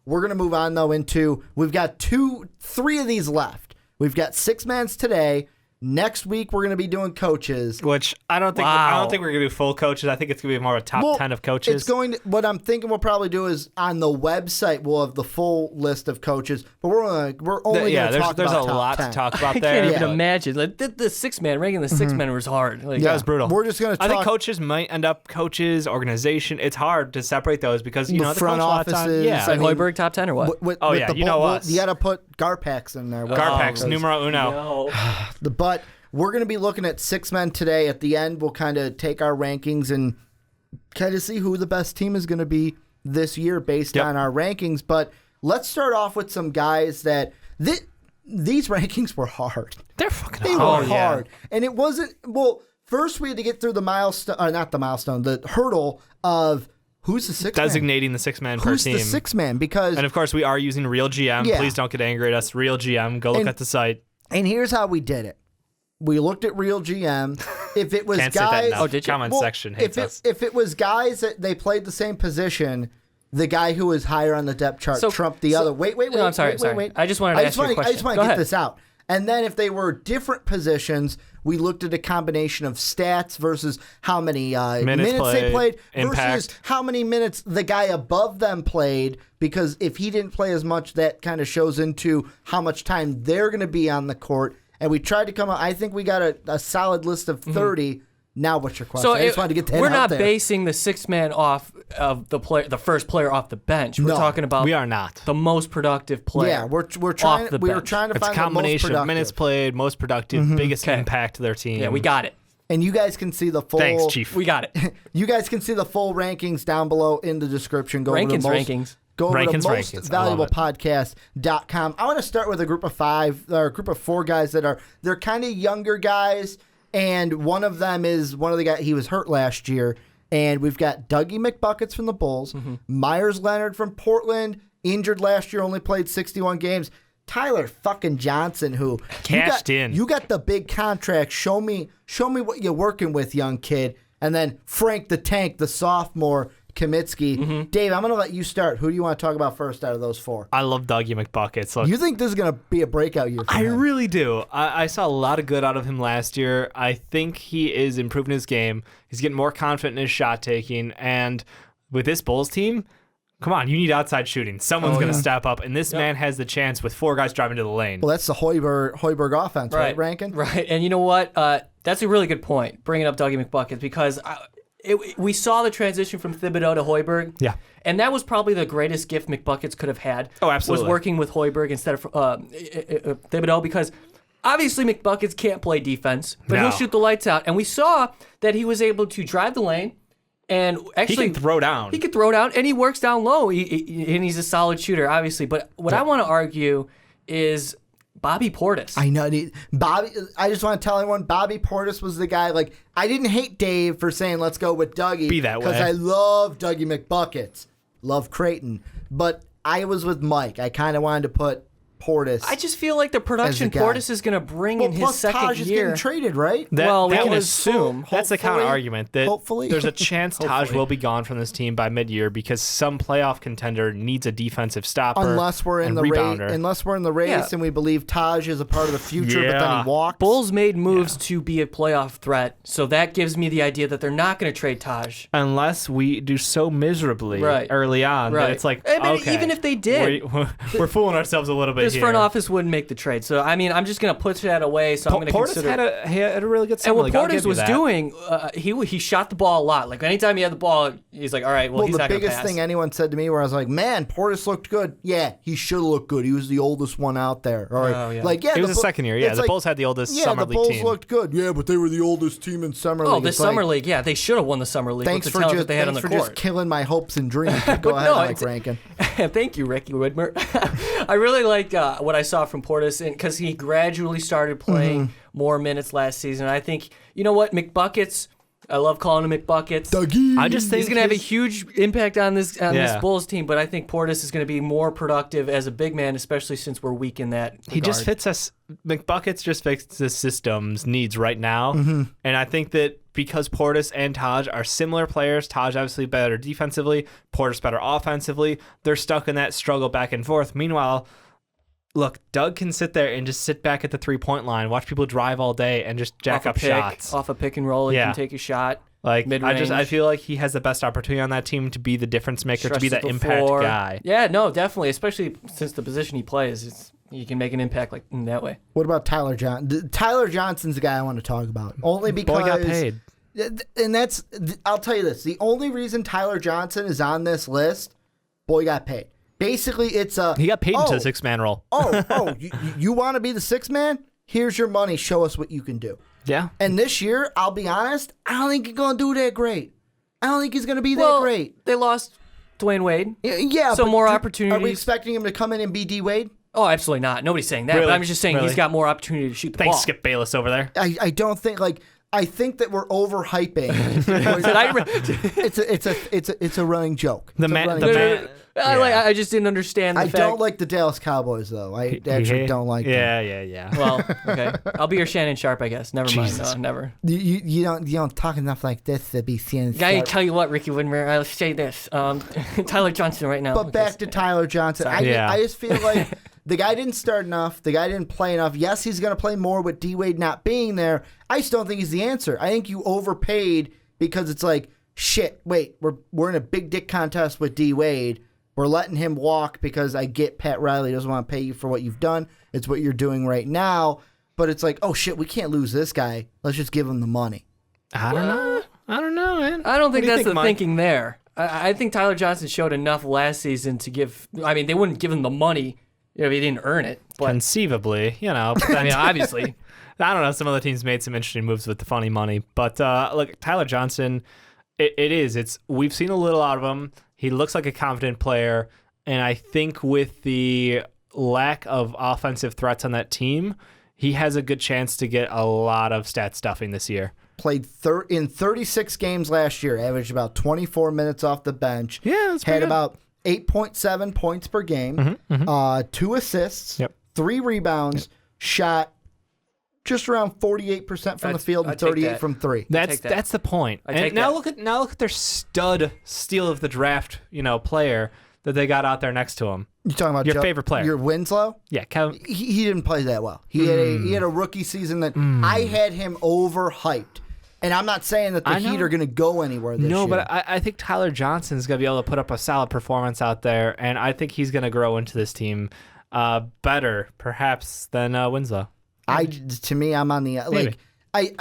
We're going to move on, though, into we've got 3 of these left. We've got 6-mans today. Next week, we're going to be doing coaches. Which I don't think we're going to do full coaches. I think it's going to be more of a top 10 of coaches. What I'm thinking we'll probably do is on the website, we'll have the full list of coaches, but we're only going to talk about there's a top lot 10. to talk about I there. can't even imagine. Like, the 6-man, ranking the 6-man was hard. Like, That was brutal. We're just going to talk. I think coaches might end up organization. It's hard to separate those because, the the front offices. Yeah. Like Hoiberg top 10 or what? You got to put Garpax in there. Garpax, numero uno. No. But we're going to be looking at 6 men today. At the end, we'll kind of take our rankings and kind of see who the best team is going to be this year based on our rankings. But let's start off with some guys that these rankings were hard. They're fucking They hard. were hard. And it wasn't, first we had to get through the the hurdle of who's the 6 man. Designating the 6-man per team. Who's the 6-man? Because, and of course, we are using Real GM. Yeah. Please don't get angry at us. Real GM. Go look at the site. And here's how we did it. We looked at Real GM. If it was Can't guys, say that enough. Comment section hates us. If it was guys that they played the same position, the guy who was higher on the depth chart trumped the other. Wait. No, I'm sorry. I just wanted to ask you a question. I just want to get this out. And then if they were different positions, we looked at a combination of stats versus how many minutes they played versus how many minutes the guy above them played. Because if he didn't play as much, that kind of shows into how much time they're going to be on the court. And we tried to come up. I think we got a solid list of 30. Mm-hmm. Now, what's your question? So I just wanted to get that we're out not there. basing the 6-man off of the first player off the bench. We're talking about we are not the most productive player. Yeah, we're trying. We were trying to it's find a combination the most of minutes played, most productive, biggest impact to their team. Yeah, we got it. And you guys can see the full. Thanks, Chief. We got it. You guys can see the full rankings down below in the description. Go rankings. Go over to rankings. mostvaluablepodcast.com. I want to start with a group of 4 guys they're kind of younger guys, and one of them is one of the guys, he was hurt last year, and we've got Dougie McBuckets from the Bulls, Meyers Leonard from Portland, injured last year, only played 61 games. Tyler fucking Johnson, who cashed in. You got the big contract. Show me what you're working with, young kid. And then Frank the Tank, the sophomore, Kamitsky. Dave, I'm going to let you start. Who do you want to talk about first out of those 4? I love Dougie McBuckets. Look, you think this is going to be a breakout year for him? I really do. I saw a lot of good out of him last year. I think he is improving his game. He's getting more confident in his shot taking. And with this Bulls team, come on, you need outside shooting. Someone's going to step up. And this man has the chance with 4 guys driving to the lane. Well, that's the Hoiberg offense, right, Rankin? Right. And you know what? That's a really good point, bringing up Dougie McBuckets, because we saw the transition from Thibodeau to Hoiberg. Yeah. And that was probably the greatest gift McBuckets could have had. Oh, absolutely. Was working with Hoiberg instead of Thibodeau, because obviously McBuckets can't play defense, but he'll shoot the lights out. And we saw that he was able to drive the lane and actually... He can throw down. He can throw down, and he works down low, and he's a solid shooter, obviously. But what I want to argue is... Bobby Portis. I know. Bobby. I just want to tell everyone, Bobby Portis was the guy. Like, I didn't hate Dave for saying let's go with Dougie. Be that way. Because I love Dougie McBuckets. Love Creighton. But I was with Mike. I kind of wanted to put Portis. I just feel like the production Portis is going to bring in his second Taj is year. Getting traded, right? We can assume. That's the counter argument that hopefully. There's a chance Taj will be gone from this team by mid-year because some playoff contender needs a defensive stopper. Unless we're in the race, and we believe Taj is a part of the future, but then he walks. Bulls made moves to be a playoff threat, so that gives me the idea that they're not going to trade Taj unless we do so miserably early on that it's like, okay, even if they did, we're fooling ourselves a little bit. This front office wouldn't make the trade. So, I mean, I'm just going to push that away. So I'm going to consider... Portis had a really good summer. And what Portis was doing, he shot the ball a lot. Like, anytime he had the ball, he's like, all right, well he's not going to pass. The biggest thing anyone said to me where I was like, man, Portis looked good. Yeah, he should have looked good. He was the oldest one out there. All right. Like, yeah, it was the second year. Yeah, the Bulls had the oldest summer league team. Yeah, the Bulls looked good. Yeah, but they were the oldest team in summer league. Oh, the summer league. Yeah, they should have won the summer league. Thanks for just killing my hopes and dreams. Go ahead, Mike Rankin. Thank you, Ricky Widmer. I really liked what I saw from Portis, because he gradually started playing more minutes last season. I think, you know what, McBuckets, I love calling him McBuckets. Dougie. I just think he's going to have a huge impact on this Bulls team, but I think Portis is going to be more productive as a big man, especially since we're weak in that regard. He just fits us. McBuckets just fits the system's needs right now, and I think that because Portis and Taj are similar players, Taj obviously better defensively, Portis better offensively, they're stuck in that struggle back and forth. Meanwhile, look, Doug can sit there and just sit back at the 3-point line, watch people drive all day, and just jack up shots. Off a pick and roll, he can take a shot. Like, mid-range. I feel like he has the best opportunity on that team to be the difference maker, to be that impact guy. Yeah, no, definitely, especially since the position he plays, he can make an impact like in that way. What about Tyler Johnson? Tyler Johnson's the guy I want to talk about. Only because Boy got paid. And I'll tell you this. The only reason Tyler Johnson is on this list, boy got paid. Basically, it's he got paid into the 6-man role. You want to be the 6th man? Here's your money. Show us what you can do. Yeah. And this year, I'll be honest, I don't think he's going to do that great. I don't think he's going to be that great. They lost Dwayne Wade. Yeah. So more opportunities. Are we expecting him to come in and be D Wade? Oh, absolutely not. Nobody's saying that. Really? But I'm just saying he's got more opportunity to shoot the ball. Thanks, Skip Bayless over there. I don't think I think that we're overhyping. It's a running joke. I just didn't understand the fact. I don't like the Dallas Cowboys, though. I actually don't like them. Yeah. Well, okay. I'll be your Shannon Sharp, I guess. Never mind. No, never. You don't talk enough like this to be Shannon Sharp. I tell you what, Ricky Widmer, I'll say this. Tyler Johnson right now. But back to Tyler Johnson. I just feel like the guy didn't start enough. The guy didn't play enough. Yes, he's going to play more with D-Wade not being there. I just don't think he's the answer. I think you overpaid because it's like, shit, wait, we're in a big dick contest with D-Wade. We're letting him walk because I get Pat Riley doesn't want to pay you for what you've done. It's what you're doing right now. But it's like, oh, shit, we can't lose this guy. Let's just give him the money. I don't know, man. I don't think that's the thinking there. I think Tyler Johnson showed enough last season to give – I mean, they wouldn't give him the money if he didn't earn it. But, conceivably, I mean, obviously. I don't know. Some other teams made some interesting moves with the funny money. But, look, Tyler Johnson, we've seen a little out of him. He looks like a confident player, and I think with the lack of offensive threats on that team, he has a good chance to get a lot of stat stuffing this year. Played in 36 games last year, averaged about 24 minutes off the bench. Yeah, that's pretty had good. About 8.7 points per game, 2 assists, 3 rebounds, shot just around 48% from the field and 38 from 3. That's the point. And now look at their stud steal of the draft, player that they got out there next to him. You talking about your favorite player? Your Winslow? Yeah, Kevin. He didn't play that well. He had a rookie season that I had him overhyped. And I'm not saying that the Heat are going to go anywhere this year. No, but I think Tyler Johnson's going to be able to put up a solid performance out there, and I think he's going to grow into this team better, perhaps, than Winslow. To me, I'm on the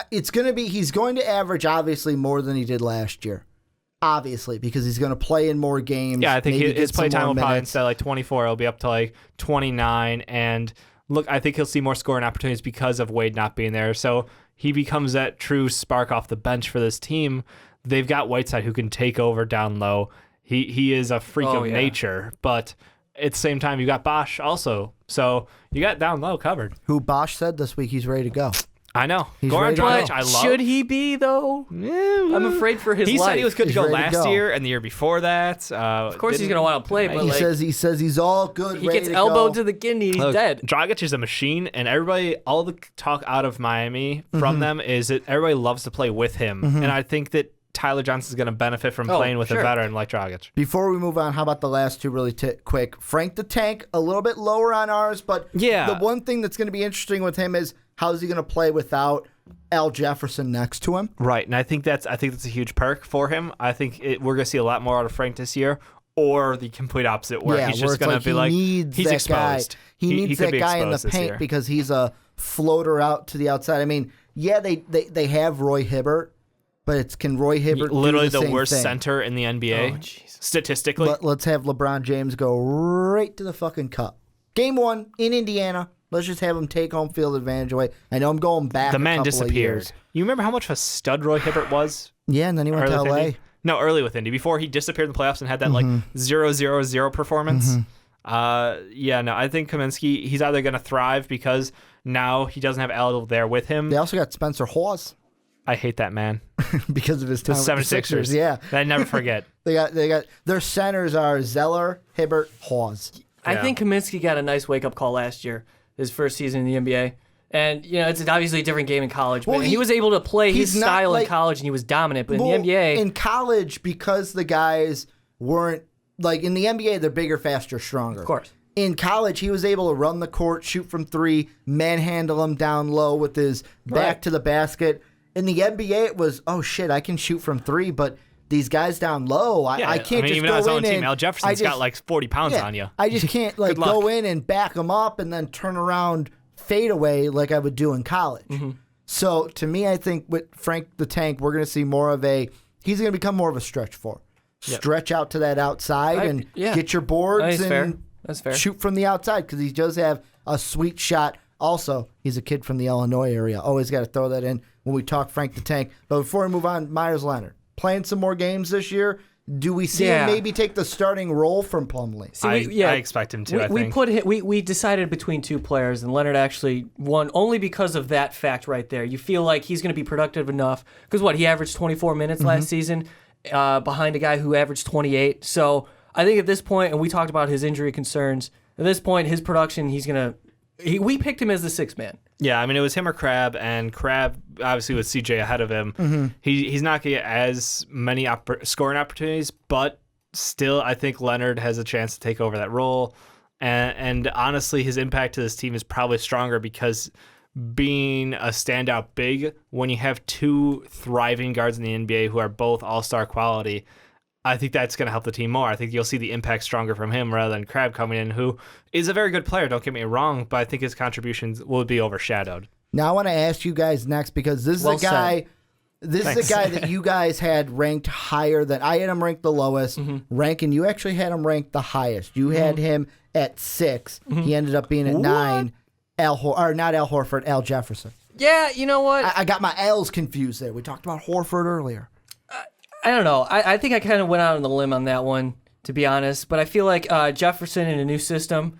he's going to average obviously more than he did last year. Obviously, because he's going to play in more games. Yeah, I think his play time will probably instead of 24, it'll be up to 29. And look, I think he'll see more scoring opportunities because of Wade not being there. So he becomes that true spark off the bench for this team. They've got Whiteside who can take over down low. He is a freak of nature, but at the same time, you got Bosch also. So you got down low covered. Who Bosch said this week he's ready to go. I know. Goran Dragic, I love. Should he be, though? Yeah, I'm afraid for his life. He said he was good to go last year and the year before that. Of course he's going to want to play, but he says he's all good, he gets elbowed to the kidney, he's dead. Dragic is a machine, and all the talk out of Miami from them is that everybody loves to play with him. And I think that Tyler Johnson's going to benefit from playing with a veteran like Dragic. Before we move on, how about the last two really quick? Frank the Tank, a little bit lower on ours, but the one thing that's going to be interesting with him is how is he going to play without Al Jefferson next to him? Right, and I think that's a huge perk for him. I think we're going to see a lot more out of Frank this year, or the complete opposite, where he's just going to be he's exposed. He needs that guy in the paint because he's a floater out to the outside. I mean, they have Roy Hibbert. But can Roy Hibbert literally do the worst thing? Center in the NBA statistically? Let's have LeBron James go right to the fucking cup. Game 1 in Indiana. Let's just have him take home field advantage away. I know I'm going back. The man a couple disappeared. Of years. You remember how much of a stud Roy Hibbert was? Yeah, and then he went to LA. No, early with Indy. Before he disappeared in the playoffs and had that 0-0-0 performance. I think Kaminsky, he's either going to thrive because now he doesn't have Al there with him. They also got Spencer Hawes. I hate that man. Because of his time with the 76ers. Yeah. I never forget. They got their centers are Zeller, Hibbert, Hawes. I think Kaminsky got a nice wake-up call last year, his first season in the NBA. And, it's obviously a different game in college. But Well, he was able to play his style in like- college, and he was dominant. But in the NBA... In college, because the guys weren't... Like, in the NBA, they're bigger, faster, stronger. Of course. In college, he was able to run the court, shoot from three, manhandle him down low with his back to the basket. In the NBA, it was, oh, shit, I can shoot from three, but... These guys down low, I can't just even go on his own in team, and Al Jefferson's got like 40 pounds on you. I just can't like go in and back him up and then turn around, fade away like I would do in college. So to me, I think with Frank the Tank, we're going to see more of he's going to become more of a stretch four. Stretch out to that outside and get your boards and That's fair. shoot from the outside because he does have a sweet shot. Also, he's a kid from the Illinois area. Always got to throw that in when we talk Frank the Tank. But before we move on, Meyers Leonard. Playing some more games this year. Do we see him maybe take the starting role from Plumlee? I expect him to. We decided between two players, and Leonard actually won only because of that fact right there. You feel like he's going to be productive enough because he averaged 24 minutes last season behind a guy who averaged 28. So I think at this point, and we talked about his injury concerns. At this point, his production, we picked him as the sixth man. Yeah, I mean, it was him or Crab, and Crab, obviously, with CJ ahead of him, he's not going to get as many scoring opportunities, but still, I think Leonard has a chance to take over that role. And honestly, his impact to this team is probably stronger because being a standout big, when you have two thriving guards in the NBA who are both all-star quality, I think that's going to help the team more. I think you'll see the impact stronger from him rather than Crab coming in, who is a very good player, don't get me wrong, but I think his contributions will be overshadowed. Now I want to ask you guys next because this is a guy that you guys had ranked higher than I had him ranked the lowest. Rankin, you actually had him ranked the highest. You had him at 6. He ended up being at 9. Al Jefferson. Yeah, you know what? I got my L's confused there. We talked about Horford earlier. I don't know. I think I kind of went out on the limb on that one, to be honest. But I feel like Jefferson in a new system,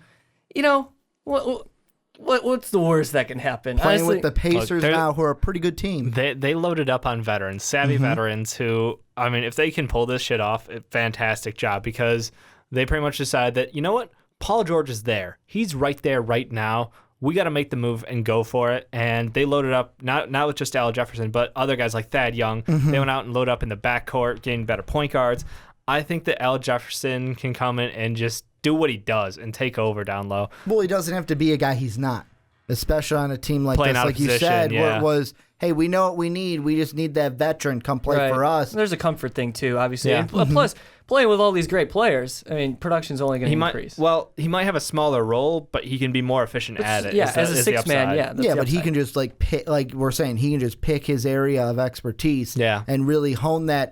what's the worst that can happen? Playing with the Pacers now, who are a pretty good team. They loaded up on veterans, savvy veterans who, I mean, if they can pull this shit off, fantastic job because they pretty much decided that, you know what? Paul George is there. He's right there right now. We got to make the move and go for it. And they loaded up, not with just Al Jefferson, but other guys like Thad Young. They went out and loaded up in the backcourt, getting better point guards. I think that Al Jefferson can come in and just do what he does and take over down low. Well, he doesn't have to be a guy he's not, especially on a team like this, like you said, where it was, hey, we know what we need. We just need that veteran come play for us. There's a comfort thing, too, obviously. Yeah. And plus, playing with all these great players, I mean, production's only going to increase. He might have a smaller role, but he can be more efficient at it. Yeah, as a sixth man, but he can just pick, like we're saying, he can just pick his area of expertise and really hone that.